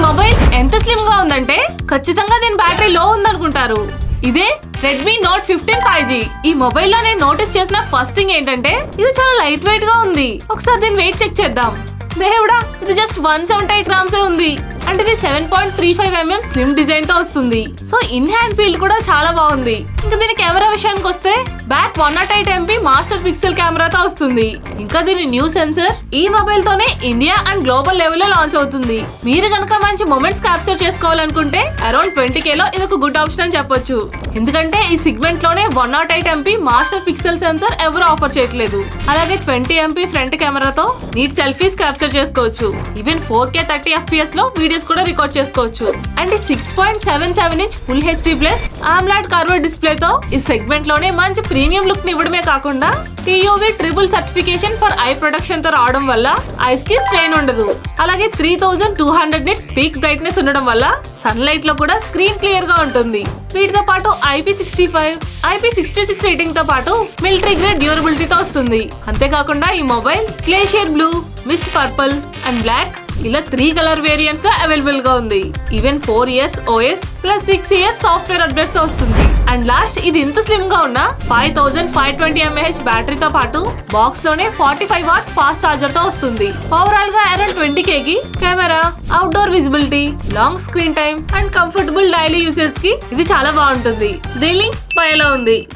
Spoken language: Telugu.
మొబైల్ ఎంత స్లిమ్ గా ఉందంటే ఖచ్చితంగా దీని బ్యాటరీ లో ఉందనుకుంటారు. ఇదే రెడ్మీ నోట్ 15 5G. ఈ మొబైల్ లో నేను నోటీస్ చేసిన ఫస్ట్ థింగ్ ఏంటంటే ఇది చాలా లైట్ వెయిట్ గా ఉంది. ఒకసారి దీని వెయిట్ చెక్ చేద్దాం. దేవుడా, ఇది జస్ట్ 178 గ్రామ్స్ ఉంది. అంటే ఇది 7.35mm స్లిమ్ డిజైన్ తో వస్తుంది. సో ఇన్ హ్యాండ్ ఫీల్ కూడా చాలా బాగుంది. ఇంకా దీని కెమెరా విషయానికి వస్తే బ్యాక్ 108MP మాస్టర్ పిక్సెల్ కెమెరాతో వస్తుంది. ఇంకా దీని న్యూ సెన్సర్ ఈ మొబైల్ తోనే ఇండియా అండ్ గ్లోబల్ లెవెల్ లో లాంచ్ అవుతుంది. మీరు గనక మంచి మొమెంట్స్ క్యాప్చర్ చేసుకోవాలనుకుంటే అరౌండ్ 20K లో ఇది ఒక గుడ్ ఆప్షన్ అని చెప్పొచ్చు. ఎందుకంటే ఈ సెగ్మెంట్ లోనే 108MP మాస్టర్ పిక్సెల్ సెన్సర్ ఎవరు ఆఫర్ చేయట్లేదు. అలాగే 20MP ఫ్రంట్ కెమెరాతో నీట్ సెల్ఫీస్ క్యాప్చర్ చేసుకోవచ్చు. ఈవెన్ 4K 30fps లో వీడియోస్ కూడా రికార్డ్ చేసుకోవచ్చు. And 6.77" full HD plus AMOLED curved display తో ఈ సెగ్మెంట్ లోనే మంచి ప్రీమియం లుక్ ని ఇవ్వడమే కాకుండా TUV triple certification for eye protection తో రావడం వల్ల ఐస్ కి స్ట్రెయిన్ ఉండదు. అలాగే 3200 నిట్స్ పీక్ బ్రైట్నెస్ ఉండడం వల్ల సన్ లైట్ లో కూడా స్క్రీన్ క్లియర్ గా ఉంటుంది. వీటితో పాటు IP65, IP66 రేటింగ్ తో పాటు మిలిటరీ గ్రేడ్ డ్యూరబిలిటీతో వస్తుంది. అంతేకాకుండా ఈ mobile glacier blue, mist purple and black ఇలా 3 కలర్ వేరియంట్స్ లో అవైలబుల్ గా ఉంది. ఈవెన్ 4 years OS ప్లస్ 6 years సాఫ్ట్వేర్ అప్డేట్స్ తో వస్తుంది. అండ్ లాస్ట్ ఇది ఇంత స్లిమ్ గా ఉన్న 5520mAh బ్యాటరీతో పాటు బాక్స్ లోనే 45 watts ఫాస్ట్ చార్జర్ తో వస్తుంది. ఓవరాల్ గా అరౌండ్ 20K కి camera, outdoor visibility, long screen time and comfortable daily usage కి ఇది చాలా బాగుంటుంది. దీని లింక్ బయోలో ఉంది.